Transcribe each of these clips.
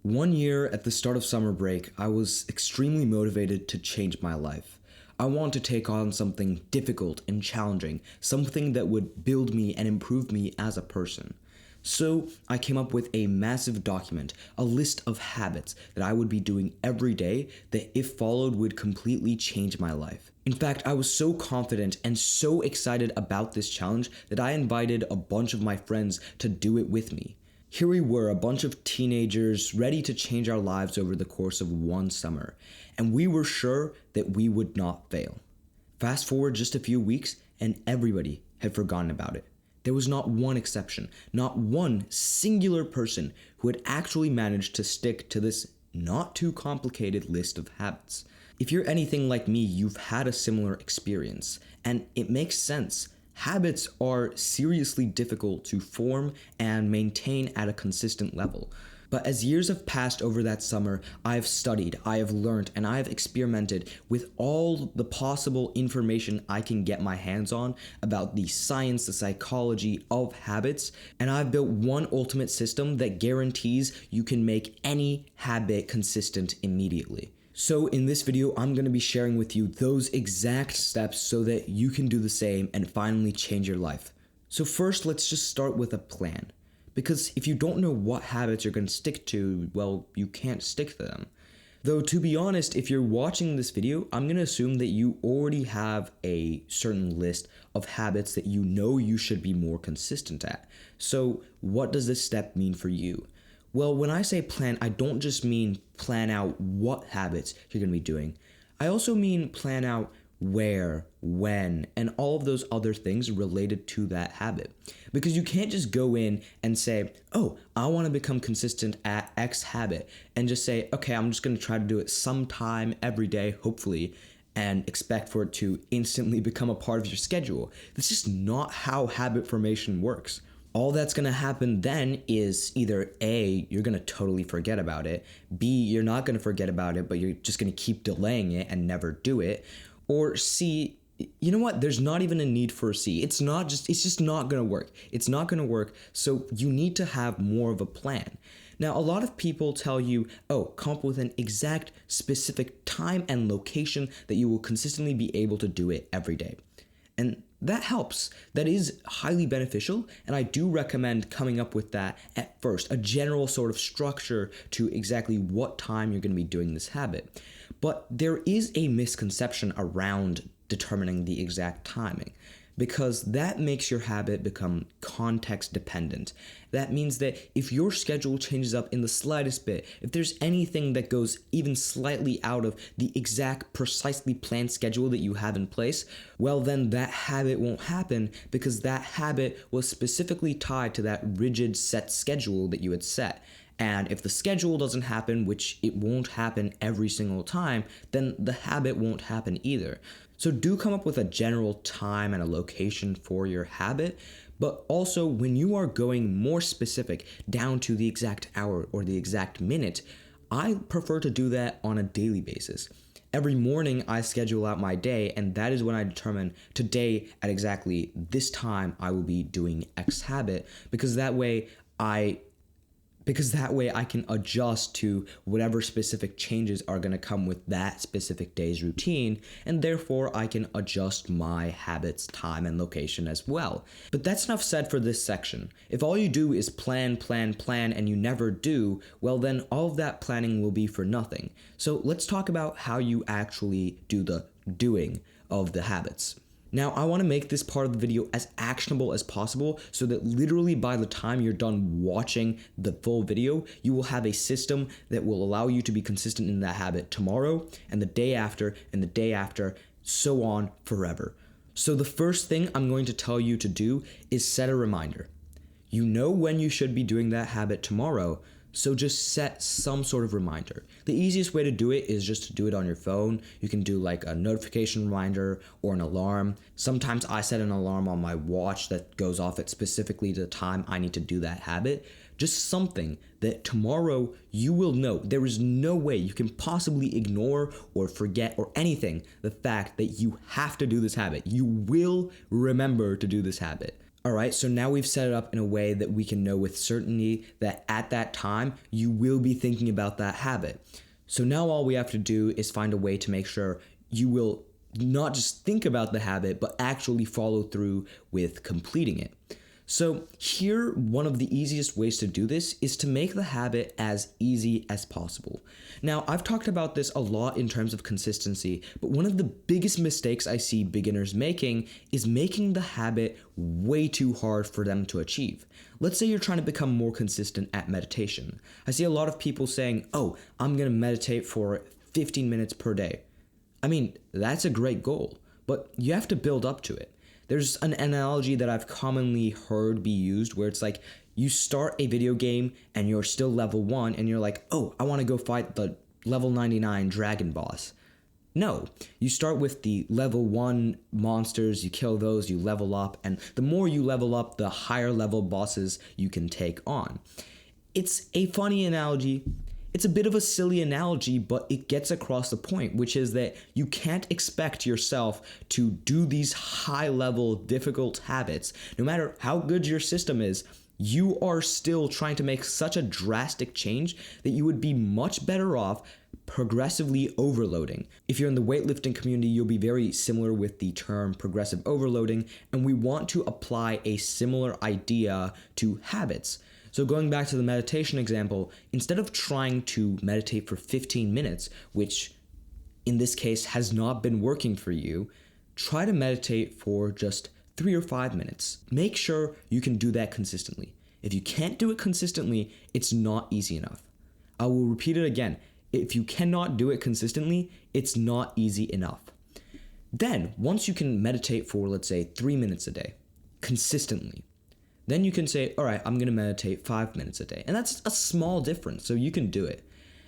One year at the start of summer break, I was extremely motivated to change my life. I wanted to take on something difficult and challenging, something that would build me and improve me as a person. So I came up with a massive document, a list of habits that I would be doing every day that, if followed, would completely change my life. In fact, I was so confident and so excited about this challenge that I invited a bunch of my friends to do it with me. Here we were, a bunch of teenagers ready to change our lives over the course of one summer, and we were sure that we would not fail. Fast forward just a few weeks, and everybody had forgotten about it. There was not one exception, not one singular person who had actually managed to stick to this not too complicated list of habits. If you're anything like me, you've had a similar experience, and it makes sense. Habits are seriously difficult to form and maintain at a consistent level. But as years have passed over that summer, I have studied, I have learned, and I have experimented with all the possible information I can get my hands on about the science, the psychology of habits, and I've built one ultimate system that guarantees you can make any habit consistent immediately. So in this video, I'm going to be sharing with you those exact steps so that you can do the same and finally change your life. So first, let's just start with a plan. Because if you don't know what habits you're going to stick to, well, you can't stick to them. Though, to be honest, if you're watching this video, I'm going to assume that you already have a certain list of habits that you know you should be more consistent at. So what does this step mean for you? Well, when I say plan, I don't just mean plan out what habits you're going to be doing. I also mean plan out where, when, and all of those other things related to that habit. Because you can't just go in and say, oh, I want to become consistent at X habit, and just say, okay, I'm just going to try to do it sometime every day, hopefully, and expect for it to instantly become a part of your schedule. That's just not how habit formation works. All that's going to happen then is either A, you're going to totally forget about it, B, you're not going to forget about it, but you're just going to keep delaying it and never do it, or C, you know what, there's not even a need for a C. It's just not going to work. It's not going to work, so you need to have more of a plan. Now, a lot of people tell you, oh, come up with an exact specific time and location that you will consistently be able to do it every day. And that helps. That is highly beneficial, and I do recommend coming up with that at first, a general sort of structure to exactly what time you're going to be doing this habit. But there is a misconception around determining the exact timing, because that makes your habit become context dependent. That means that if your schedule changes up in the slightest bit, if there's anything that goes even slightly out of the exact precisely planned schedule that you have in place, well, then that habit won't happen, because that habit was specifically tied to that rigid set schedule that you had set. And if the schedule doesn't happen, which it won't happen every single time, then the habit won't happen either. So do come up with a general time and a location for your habit, but also when you are going more specific down to the exact hour or the exact minute, I prefer to do that on a daily basis. Every morning I schedule out my day, and that is when I determine today at exactly this time I will be doing X habit, because that way I can adjust to whatever specific changes are going to come with that specific day's routine, and therefore I can adjust my habits, time, and location as well. But that's enough said for this section. If all you do is plan, and you never do, well then all of that planning will be for nothing. So let's talk about how you actually do the doing of the habits. Now, I want to make this part of the video as actionable as possible so that literally by the time you're done watching the full video, you will have a system that will allow you to be consistent in that habit tomorrow and the day after and the day after, so on forever. So the first thing I'm going to tell you to do is set a reminder. You know when you should be doing that habit tomorrow, so just set some sort of reminder. The easiest way to do it is just to do it on your phone. You can do like a notification reminder or an alarm. Sometimes I set an alarm on my watch that goes off at specifically the time I need to do that habit. Just something that tomorrow you will know. There is no way you can possibly ignore or forget or anything the fact that you have to do this habit. You will remember to do this habit. All right, so now we've set it up in a way that we can know with certainty that at that time you will be thinking about that habit. So now all we have to do is find a way to make sure you will not just think about the habit, but actually follow through with completing it. So here, one of the easiest ways to do this is to make the habit as easy as possible. Now, I've talked about this a lot in terms of consistency, but one of the biggest mistakes I see beginners making is making the habit way too hard for them to achieve. Let's say you're trying to become more consistent at meditation. I see a lot of people saying, "Oh, I'm going to meditate for 15 minutes per day." I mean, that's a great goal, but you have to build up to it. There's an analogy that I've commonly heard be used where it's like you start a video game and you're still level 1 and you're like, "Oh, I want to go fight the level 99 dragon boss." No, you start with the level 1 monsters, you kill those, you level up, and the more you level up, the higher level bosses you can take on. It's a funny analogy. It's a bit of a silly analogy, but it gets across the point, which is that you can't expect yourself to do these high-level, difficult habits. No matter how good your system is, you are still trying to make such a drastic change that you would be much better off progressively overloading. If you're in the weightlifting community, you'll be very similar with the term progressive overloading, and we want to apply a similar idea to habits. So going back to the meditation example, instead of trying to meditate for 15 minutes, which in this case has not been working for you, try to meditate for just 3 or 5 minutes. Make sure you can do that consistently. If you can't do it consistently, it's not easy enough. I will repeat it again. If you cannot do it consistently, it's not easy enough. Then, once you can meditate for, let's say, 3 minutes a day, consistently, then you can say, all right, I'm going to meditate 5 minutes a day. And that's a small difference, so you can do it.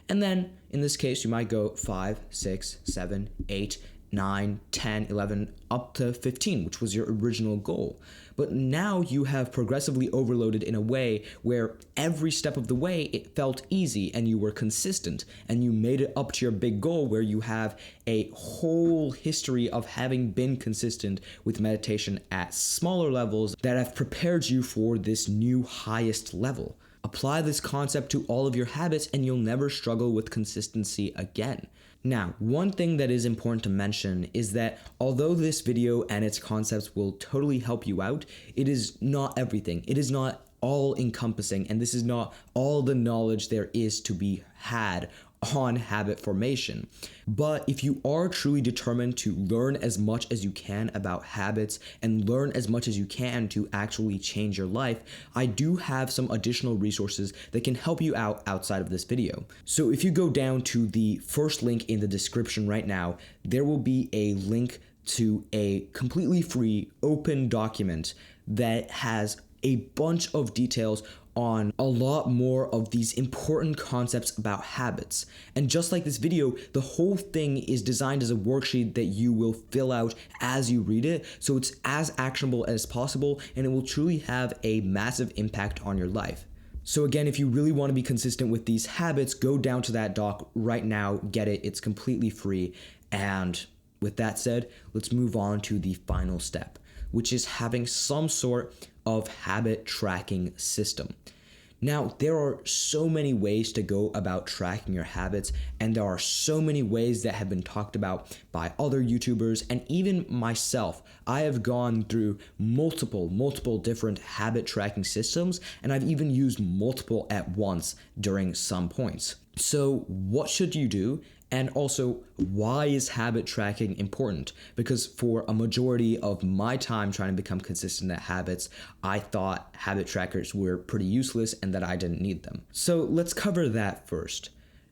And then, in this case, you might go 5, 6, 7, 8, 9, 10, 11, up to 15, which was your original goal. But now you have progressively overloaded in a way where every step of the way it felt easy and you were consistent and you made it up to your big goal where you have a whole history of having been consistent with meditation at smaller levels that have prepared you for this new highest level. Apply this concept to all of your habits and you'll never struggle with consistency again. Now, one thing that is important to mention is that although this video and its concepts will totally help you out, it is not everything. It is not all encompassing, and this is not all the knowledge there is to be had on habit formation. But if you are truly determined to learn as much as you can about habits and learn as much as you can to actually change your life, I do have some additional resources that can help you out outside of this video. So if you go down to the first link in the description right now, there will be a link to a completely free open document that has a bunch of details on a lot more of these important concepts about habits. And just like this video, the whole thing is designed as a worksheet that you will fill out as you read it, so it's as actionable as possible, and it will truly have a massive impact on your life. So again, if you really want to be consistent with these habits, go down to that doc right now, get it, it's completely free. And with that said, let's move on to the final step, which is having some sort of habit tracking system. Now, there are so many ways to go about tracking your habits, and there are so many ways that have been talked about by other YouTubers and even myself. I have gone through multiple different habit tracking systems, and I've even used multiple at once during some points. So what should you do? And also, why is habit tracking important? Because for a majority of my time trying to become consistent at habits, I thought habit trackers were pretty useless and that I didn't need them. So let's cover that first.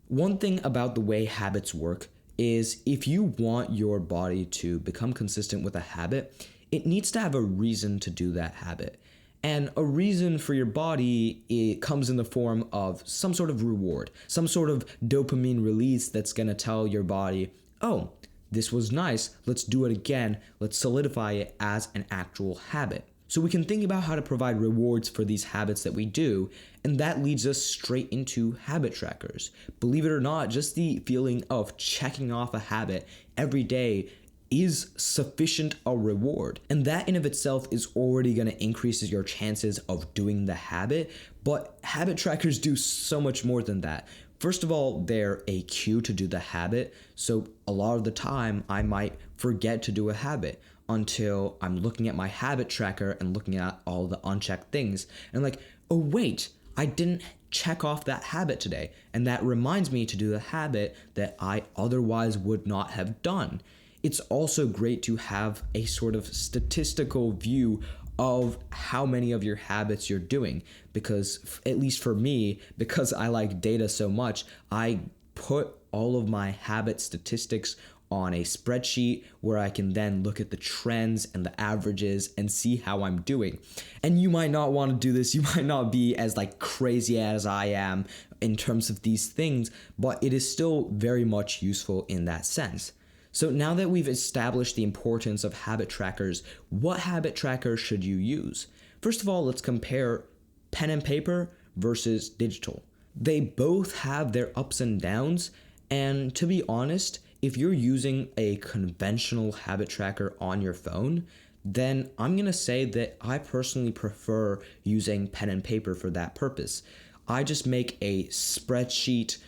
One thing about the way habits work is if you want your body to become consistent with a habit, it needs to have a reason to do that habit. And a reason for your body, it comes in the form of some sort of reward, some sort of dopamine release that's going to tell your body, oh, this was nice, let's do it again, let's solidify it as an actual habit. So we can think about how to provide rewards for these habits that we do, and that leads us straight into habit trackers. Believe it or not, just the feeling of checking off a habit every day is sufficient a reward. And that in of itself is already going to increase your chances of doing the habit. But habit trackers do so much more than that. First of all, they're a cue to do the habit. So a lot of the time I might forget to do a habit until I'm looking at my habit tracker and looking at all the unchecked things. And like, oh wait, I didn't check off that habit today. And that reminds me to do the habit that I otherwise would not have done. It's also great to have a sort of statistical view of how many of your habits you're doing, because at least for me, because I like data so much, I put all of my habit statistics on a spreadsheet where I can then look at the trends and the averages and see how I'm doing. And you might not want to do this. You might not be as like crazy as I am in terms of these things, but it is still very much useful in that sense. So now that we've established the importance of habit trackers, what habit tracker should you use? First of all, let's compare pen and paper versus digital. They both have their ups and downs, and to be honest, if you're using a conventional habit tracker on your phone, then I'm going to say that I personally prefer using pen and paper for that purpose. I just make a spreadsheet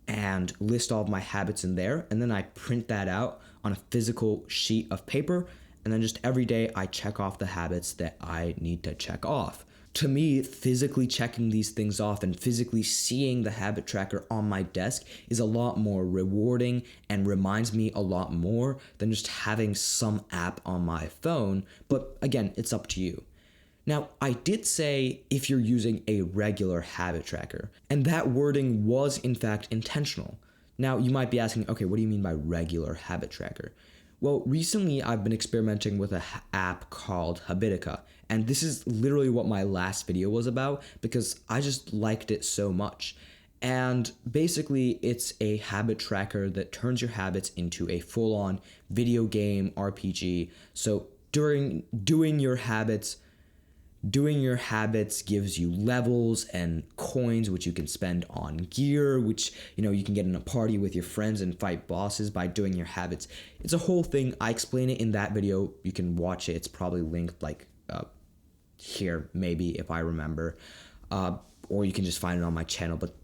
and list all of my habits in there, and then I print that out on a physical sheet of paper, and then just every day I check off the habits that I need to check off. To me, physically checking these things off and physically seeing the habit tracker on my desk is a lot more rewarding and reminds me a lot more than just having some app on my phone. But again, it's up to you. Now, I did say if you're using a regular habit tracker, and that wording was in fact intentional. Now, you might be asking, okay, what do you mean by regular habit tracker? Well, recently I've been experimenting with an app called Habitica, and this is literally what my last video was about because I just liked it so much. And basically, it's a habit tracker that turns your habits into a full-on video game RPG. So during doing your habits gives you levels and coins, which you can spend on gear, which, you can get in a party with your friends and fight bosses by doing your habits. It's a whole thing. I explain it in that video. You can watch it. It's probably linked here, maybe, if I remember. Or you can just find it on my channel. But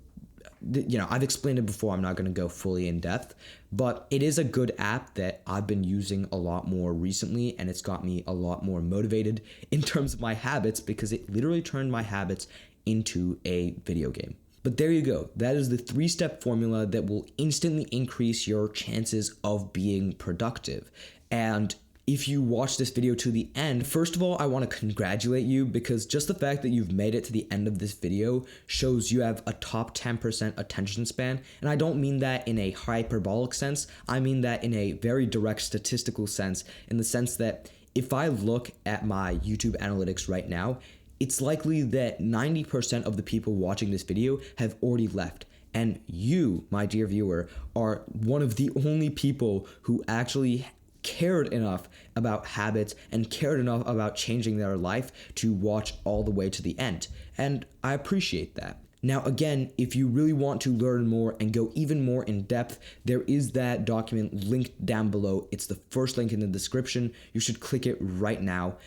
I've explained it before. I'm not going to go fully in depth, but it is a good app that I've been using a lot more recently, and it's got me a lot more motivated in terms of my habits because it literally turned my habits into a video game. But there you go. That is the 3-step formula that will instantly increase your chances of being productive. And if you watch this video to the end, first of all, I want to congratulate you because just the fact that you've made it to the end of this video shows you have a top 10% attention span. And I don't mean that in a hyperbolic sense. I mean that in a very direct statistical sense, in the sense that if I look at my YouTube analytics right now, it's likely that 90% of the people watching this video have already left. And you, my dear viewer, are one of the only people who actually cared enough about habits and cared enough about changing their life to watch all the way to the end. And I appreciate that. Now, again, if you really want to learn more and go even more in depth, there is that document linked down below. It's the first link in the description. You should click it right now.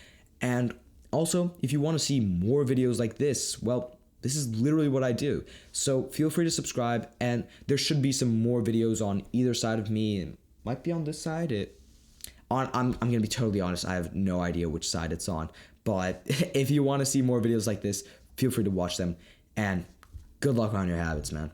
And also, if you want to see more videos like this, well, this is literally what I do. So feel free to subscribe, and there should be some more videos on either side of me. It might be on this side. I'm going to be totally honest, I have no idea which side it's on. But if you want to see more videos like this, feel free to watch them. And good luck on your habits, man.